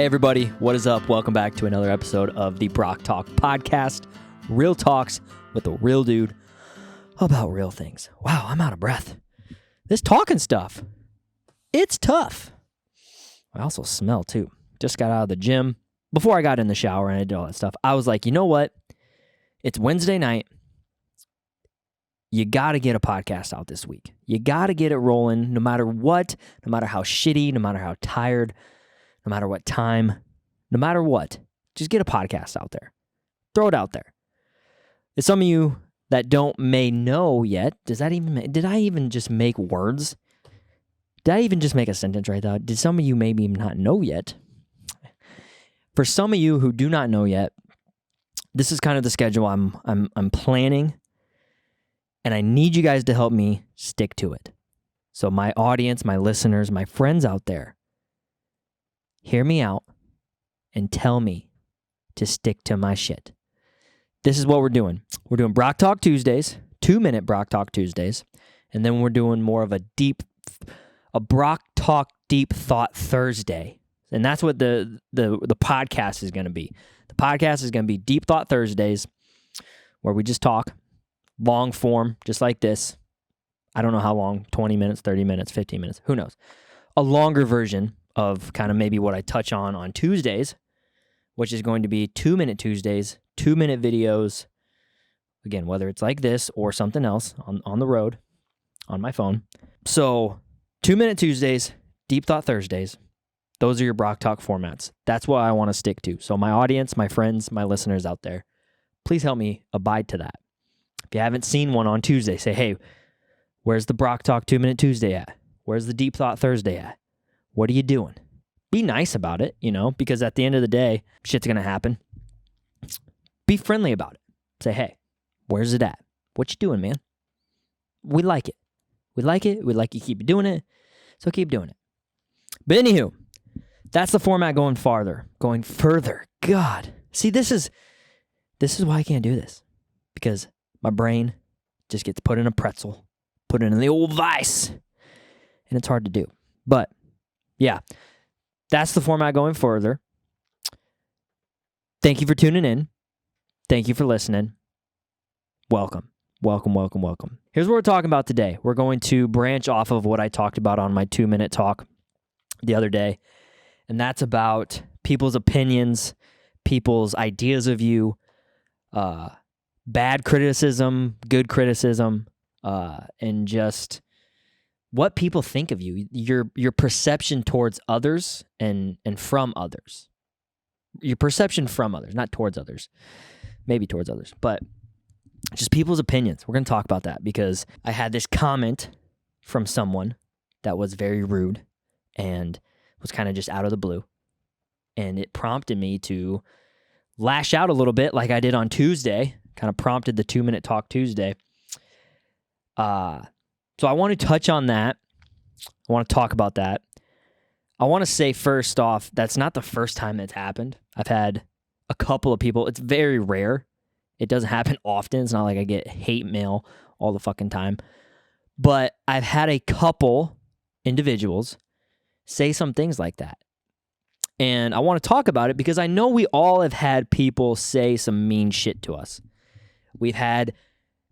Hey everybody, what is up? Welcome back to another episode of the Brock Talk podcast. Real talks with a real dude about real things. Wow, I'm out of breath. This talking stuff, it's tough. I also smell too. Just got out of the gym. Before I got in the shower and I did all that stuff, I was like, you know what? It's Wednesday night. You got to get a podcast out this week. You got to get it rolling no matter what, no matter how shitty, no matter how tired, no matter what time, no matter what. Just get a podcast out there. Throw it out there. If some of you that may know yet, did I even just make words? Did I even just make a sentence right now? Did some of you maybe not know yet? For some of you who do not know yet, this is kind of the schedule I'm planning. And I need you guys to help me stick to it. So my audience, my listeners, my friends out there, hear me out and tell me to stick to my shit. This is what we're doing. We're doing Brock Talk Tuesdays, 2-minute Brock Talk Tuesdays, and then we're doing more of a Brock Talk Deep Thought Thursday. And that's what the podcast is going to be. The podcast is going to be Deep Thought Thursdays, where we just talk. Long form, just like this. I don't know how long, 20 minutes, 30 minutes, 15 minutes, who knows. A longer version of kind of maybe what I touch on Tuesdays, which is going to be 2-minute Tuesdays, 2-minute videos. Again, whether it's like this or something else on the road, on my phone. So 2-minute Tuesdays, Deep Thought Thursdays. Those are your Brock Talk formats. That's what I want to stick to. So my audience, my friends, my listeners out there, please help me abide to that. If you haven't seen one on Tuesday, say, hey, where's the Brock Talk 2-minute Tuesday at? Where's the Deep Thought Thursday at? What are you doing? Be nice about it, because at the end of the day, shit's going to happen. Be friendly about it. Say, hey, where's it at? What you doing, man? We like it. We like it. We like you keep doing it. So keep doing it. But anywho, that's the format going further. God. See, this is why I can't do this. Because my brain just gets put in a pretzel, put it in the old vice, and it's hard to do. But, yeah, that's the format going further. Thank you for tuning in. Thank you for listening. Welcome. Here's what we're talking about today. We're going to branch off of what I talked about on my 2-minute talk the other day, and that's about people's opinions, people's ideas of you, bad criticism, good criticism, and just what people think of you, your perception towards others and from others. Your perception from others, not towards others. Maybe towards others, but just people's opinions. We're going to talk about that because I had this comment from someone that was very rude and was kind of just out of the blue. And it prompted me to lash out a little bit like I did on Tuesday. Kind of prompted the 2-minute talk Tuesday. So I want to touch on that. I want to talk about that. I want to say first off, that's not the first time that's happened. I've had a couple of people. It's very rare. It doesn't happen often. It's not like I get hate mail all the fucking time. But I've had a couple individuals say some things like that. And I want to talk about it because I know we all have had people say some mean shit to us. We've had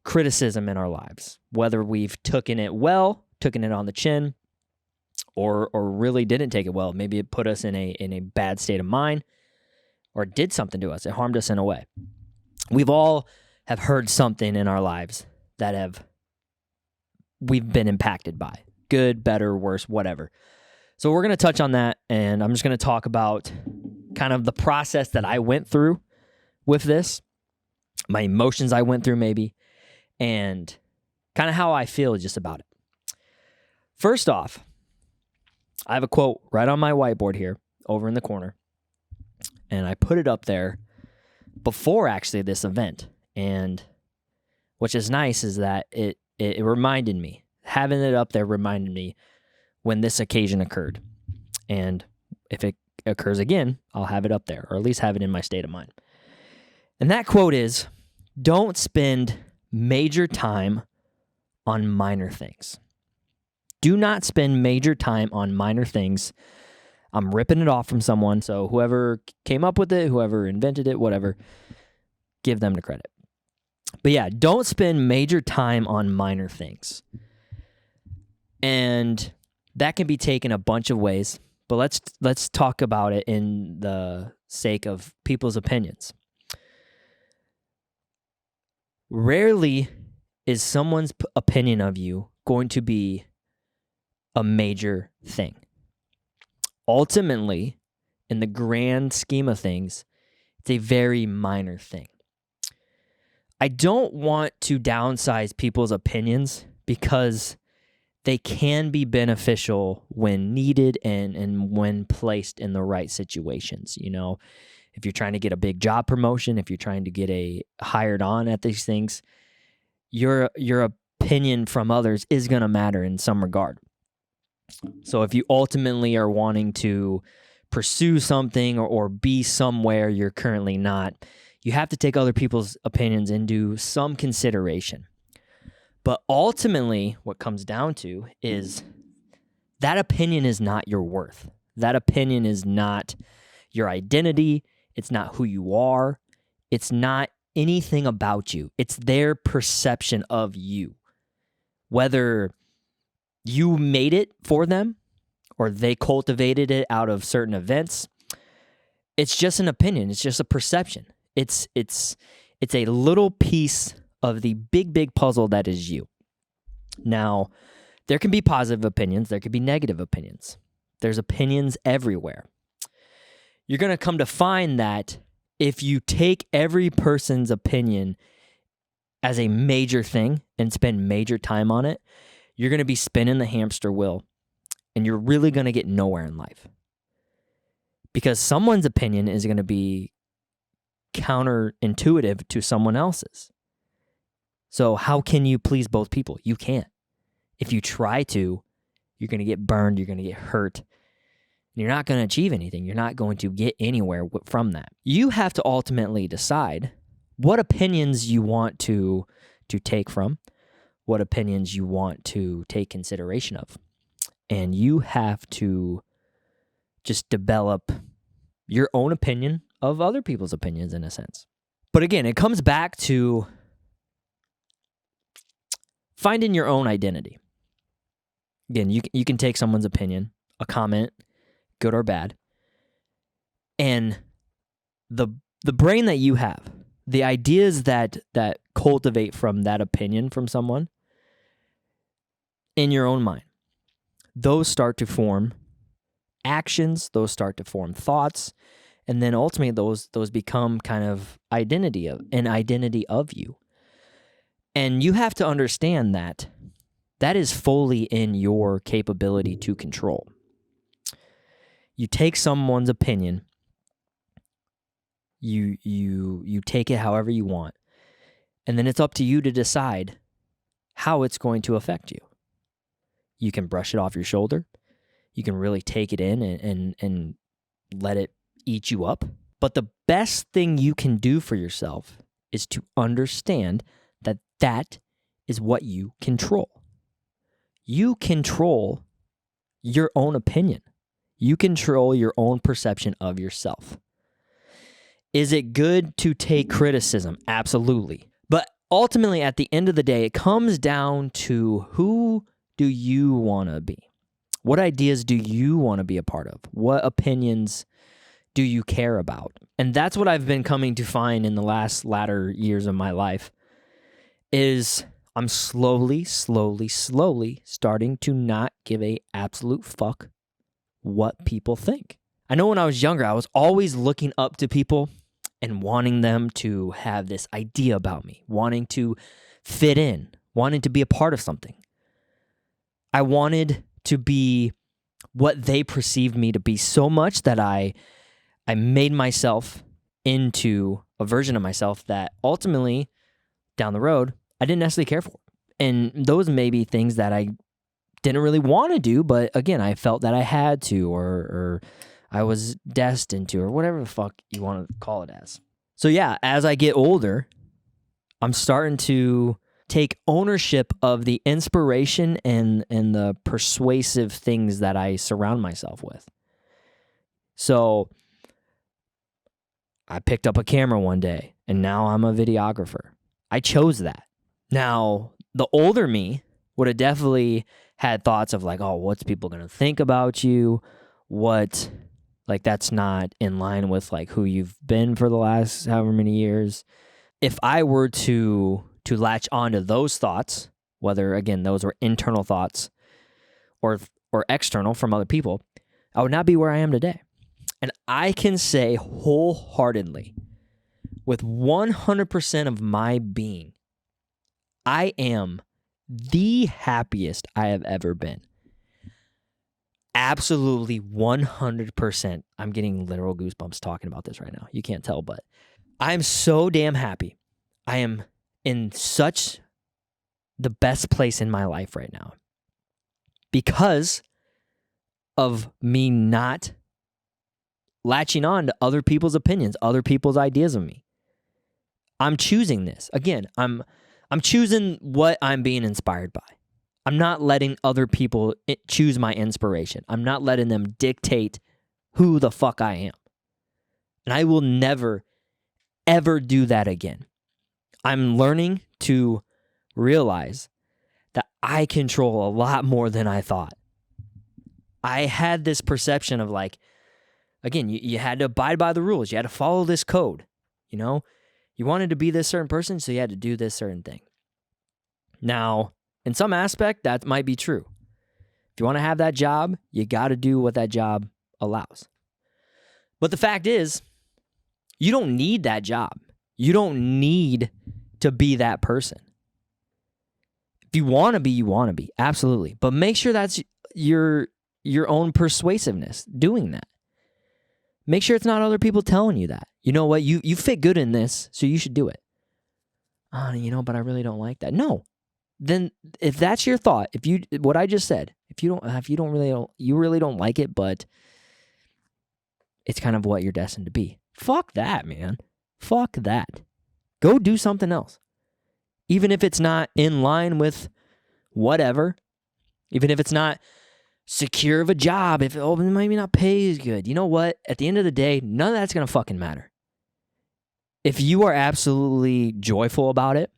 criticism in our lives, whether we've taken it on the chin, or really didn't take it well. Maybe it put us in a bad state of mind, or did something to us. It harmed us in a way. We've all have heard something in our lives that we've been impacted by. Good, better, worse, whatever. So we're going to touch on that, and I'm just going to talk about kind of the process that I went through with this, my emotions I went through maybe, and kind of how I feel just about it. First off, I have a quote right on my whiteboard here over in the corner, and I put it up there before actually this event, and which is nice is that it reminded me, having it up there reminded me when this occasion occurred. And if it occurs again, I'll have it up there, or at least have it in my state of mind. And that quote is, don't spend major time on minor things. Do not spend major time on minor things. I'm ripping it off from someone. So whoever came up with it, whoever invented it, whatever, give them the credit. But yeah, don't spend major time on minor things. And that can be taken a bunch of ways, but let's talk about it in the sake of people's opinions. Rarely is someone's opinion of you going to be a major thing. Ultimately, in the grand scheme of things, it's a very minor thing. I don't want to downsize people's opinions because they can be beneficial when needed and when placed in the right situations. You know, if you're trying to get a big job promotion, if you're trying to get hired on at these things, your opinion from others is going to matter in some regard. So if you ultimately are wanting to pursue something or be somewhere you're currently not, you have to take other people's opinions into some consideration. But ultimately, what comes down to is that opinion is not your worth. That opinion is not your identity. It's not who you are. It's not anything about you. It's their perception of you. Whether you made it for them or they cultivated it out of certain events, it's just an opinion. It's just a perception. It's a little piece of the big puzzle that is you. Now, there can be positive opinions. There could be negative opinions. There's opinions everywhere. You're going to come to find that if you take every person's opinion as a major thing and spend major time on it, you're going to be spinning the hamster wheel and you're really going to get nowhere in life. Because someone's opinion is going to be counterintuitive to someone else's. So how can you please both people? You can't. If you try to, you're going to get burned, you're going to get hurt, and you're not going to achieve anything. You're not going to get anywhere from that. You have to ultimately decide what opinions you want to take from, what opinions you want to take consideration of. And you have to just develop your own opinion of other people's opinions in a sense. But again, it comes back to finding your own identity. Again, you can take someone's opinion, a comment, good or bad, and the brain that you have, the ideas that cultivate from that opinion from someone in your own mind, those start to form actions, those start to form thoughts, and then ultimately those become kind of an identity of you. And you have to understand that is fully in your capability to control. You take someone's opinion, you take it however you want, and then it's up to you to decide how it's going to affect you. You can brush it off your shoulder. You can really take it in and let it eat you up. But the best thing you can do for yourself is to understand that is what you control. You control your own opinion. You control your own perception of yourself. Is it good to take criticism? Absolutely. But ultimately, at the end of the day, it comes down to who do you want to be? What ideas do you want to be a part of? What opinions do you care about? And that's what I've been coming to find in the latter years of my life is I'm slowly starting to not give a absolute fuck what people think. I know when I was younger, I was always looking up to people and wanting them to have this idea about me, wanting to fit in, wanting to be a part of something. I wanted to be what they perceived me to be so much that I made myself into a version of myself that ultimately, down the road, I didn't necessarily care for. And those may be things that I didn't really want to do, but again, I felt that I had to or I was destined to or whatever the fuck you want to call it as. So yeah, as I get older, I'm starting to take ownership of the inspiration and the persuasive things that I surround myself with. So I picked up a camera one day, and now I'm a videographer. I chose that. Now, the older me would have definitely had thoughts of like, oh, what's people going to think about you? What, like, that's not in line with like who you've been for the last however many years. If I were to latch onto those thoughts, whether, again, those were internal thoughts or external from other people, I would not be where I am today. And I can say wholeheartedly, with 100% of my being, I am the happiest I have ever been. Absolutely 100%. I'm getting literal goosebumps talking about this right now. You can't tell, but I'm so damn happy. I am in such the best place in my life right now because of me not latching on to other people's opinions, other people's ideas of me. I'm choosing this. Again, I'm choosing what I'm being inspired by. I'm not letting other people choose my inspiration. I'm not letting them dictate who the fuck I am. And I will never, ever do that again. I'm learning to realize that I control a lot more than I thought. I had this perception of like, again, you had to abide by the rules. You had to follow this code. You know, you wanted to be this certain person, so you had to do this certain thing. Now, in some aspect, that might be true. If you want to have that job, you got to do what that job allows. But the fact is, you don't need that job. You don't need to be that person. If you want to be, you want to be. Absolutely. But make sure that's your own persuasiveness doing that. Make sure it's not other people telling you that. You know what? You fit good in this, so you should do it. But I really don't like that. No. Then if that's your thought, what I just said, you really don't like it, but it's kind of what you're destined to be. Fuck that, man. Fuck that. Go do something else. Even if it's not in line with whatever, even if it's not secure of a job, if it maybe not pay as good. You know what? At the end of the day, none of that's going to fucking matter. If you are absolutely joyful about it,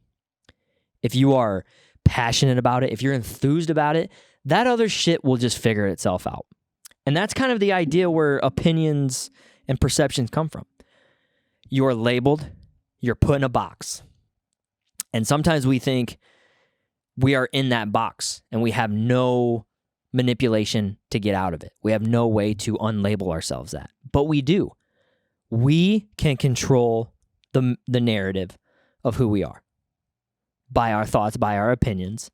if you are passionate about it, if you're enthused about it, that other shit will just figure itself out. And that's kind of the idea where opinions and perceptions come from. You're labeled, you're put in a box. And sometimes we think we are in that box and we have no manipulation to get out of it. We have no way to unlabel ourselves that. But we do. We can control the narrative of who we are by our thoughts, by our opinions,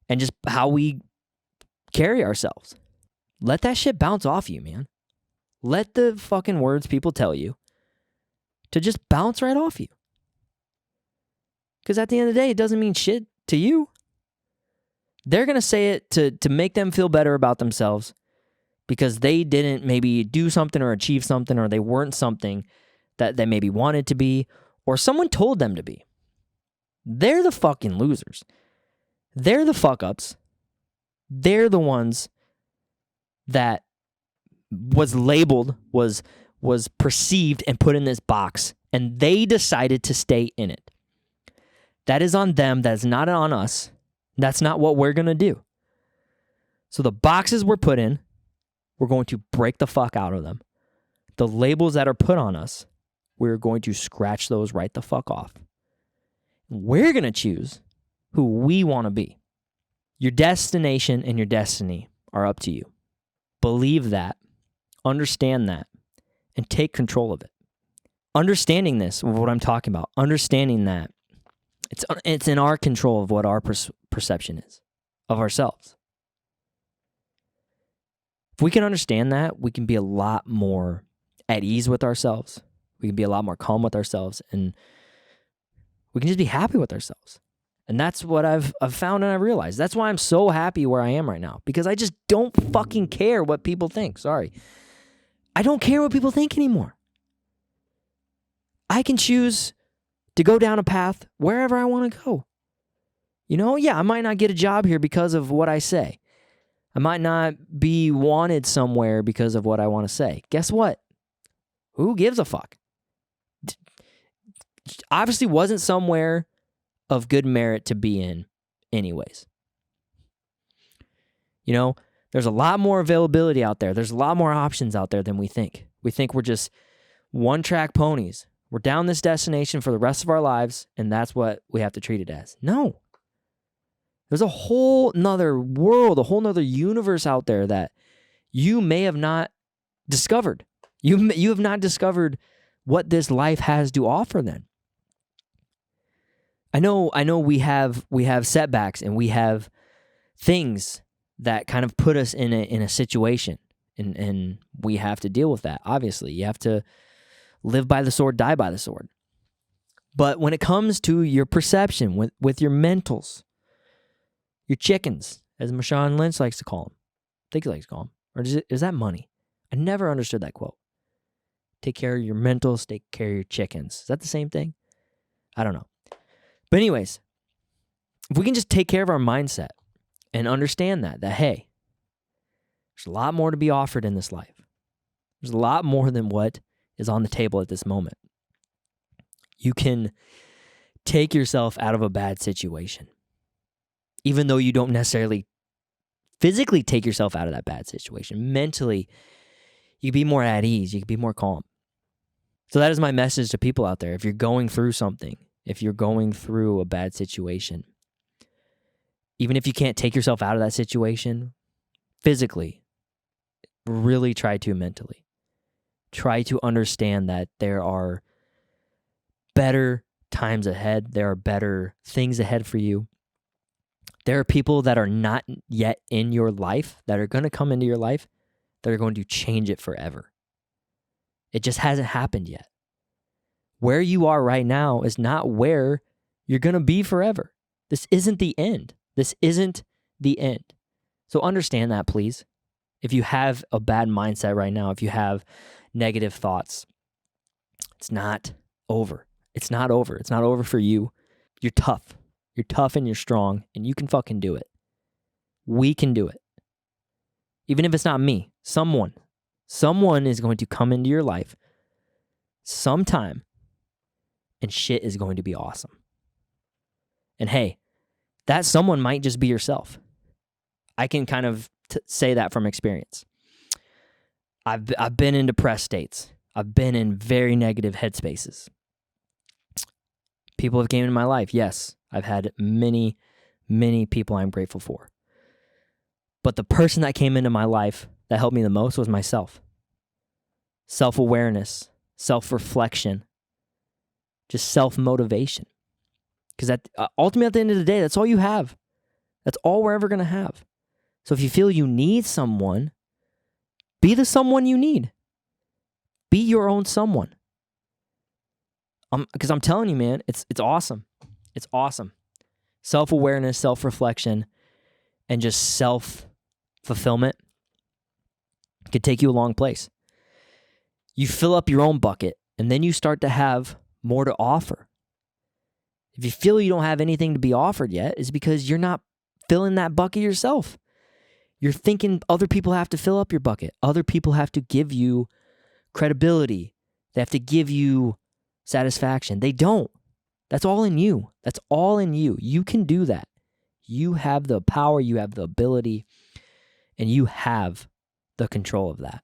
and just how we carry ourselves. Let that shit bounce off you, man. Let the fucking words people tell you to just bounce right off you. Because at the end of the day, it doesn't mean shit to you. They're going to say it to make them feel better about themselves because they didn't maybe do something or achieve something, or they weren't something that they maybe wanted to be, or someone told them to be. They're the fucking losers. They're the fuck-ups. They're the ones that was labeled, was perceived and put in this box, and they decided to stay in it. That is on them. That is not on us. That's not what we're going to do. So the boxes we're put in, we're going to break the fuck out of them. The labels that are put on us, we're going to scratch those right the fuck off. We're going to choose who we want to be. Your destination and your destiny are up to you. Believe that, understand that, and take control of it. Understanding this, what I'm talking about, understanding that it's in our control of what our perception is of ourselves. If we can understand that, we can be a lot more at ease with ourselves. We can be a lot more calm with ourselves, and we can just be happy with ourselves. And that's what I've found and I realized. That's why I'm so happy where I am right now, because I just don't fucking care what people think. Sorry. I don't care what people think anymore. I can choose to go down a path wherever I want to go. Yeah, I might not get a job here because of what I say. I might not be wanted somewhere because of what I want to say. Guess what? Who gives a fuck? Obviously wasn't somewhere of good merit to be in anyways. You know, there's a lot more availability out there. There's a lot more options out there than we think. We think we're just one-track ponies. We're down this destination for the rest of our lives, and that's what we have to treat it as. No. There's a whole nother world, a whole nother universe out there that you may have not discovered. You have not discovered what this life has to offer then. I know we have setbacks and we have things that kind of put us in a situation, and we have to deal with that. Obviously, you have to live by the sword, die by the sword. But when it comes to your perception with your mentals, your chickens, as Marshawn Lynch likes to call them, I think he likes to call them, or is that money? I never understood that quote. Take care of your mentals, take care of your chickens. Is that the same thing? I don't know. But anyways, if we can just take care of our mindset and understand that hey, there's a lot more to be offered in this life. There's a lot more than what is on the table at this moment. You can take yourself out of a bad situation, even though you don't necessarily physically take yourself out of that bad situation. Mentally, you can be more at ease. You can be more calm. So that is my message to people out there. If you're going through something, if you're going through a bad situation, even if you can't take yourself out of that situation physically, really try to mentally. Try to understand that there are better times ahead. There are better things ahead for you. There are people that are not yet in your life that are going to come into your life that are going to change it forever. It just hasn't happened yet. Where you are right now is not where you're going to be forever. This isn't the end. This isn't the end. So understand that, please. If you have a bad mindset right now, if you have negative thoughts, it's not over. It's not over. It's not over for you. You're tough. You're tough and you're strong, and you can fucking do it. We can do it. Even if it's not me, someone is going to come into your life sometime, and shit is going to be awesome. And hey, that someone might just be yourself. I can kind of say that from experience. I've been in depressed states. I've been in very negative headspaces. People have came into my life. Yes, I've had many, many people I'm grateful for. But the person that came into my life that helped me the most was myself. Self-awareness, self-reflection, just self-motivation. Because ultimately, at the end of the day, that's all you have. That's all we're ever going to have. So if you feel you need someone, be the someone you need. Be your own someone. Because I'm telling you, man, it's awesome. It's awesome. Self-awareness, self-reflection, and just self-fulfillment could take you a long place. You fill up your own bucket, and then you start to have more to offer. If you feel you don't have anything to be offered yet, it's because you're not filling that bucket yourself. You're thinking other people have to fill up your bucket. Other people have to give you credibility. They have to give you satisfaction. They don't. That's all in you. That's all in you. You can do that. You have the power, you have the ability, and you have the control of that.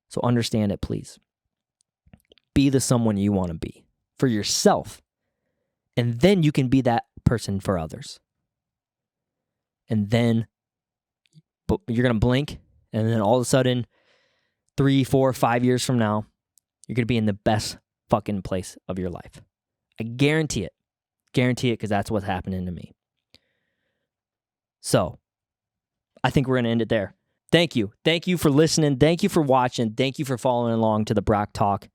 So understand it, please. Be the someone you want to be for yourself. And then you can be that person for others. And then you're going to blink, and then all of a sudden, 3, 4, 5 years from now, you're going to be in the best fucking place of your life. I guarantee it. Guarantee it, because that's what's happening to me. So, I think we're going to end it there. Thank you. Thank you for listening. Thank you for watching. Thank you for following along to the Brock Talk.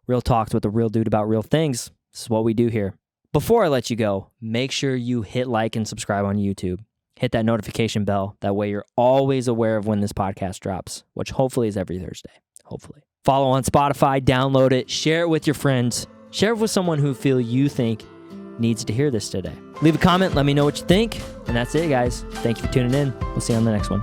Real talks with a real dude about real things. This is what we do here. Before I let you go, make sure you hit like and subscribe on YouTube. Hit that notification bell. That way you're always aware of when this podcast drops, which hopefully is every Thursday. Hopefully. Follow on Spotify, download it, share it with your friends. Share it with someone who you think needs to hear this today. Leave a comment, let me know what you think. And that's it, guys. Thank you for tuning in. We'll see you on the next one.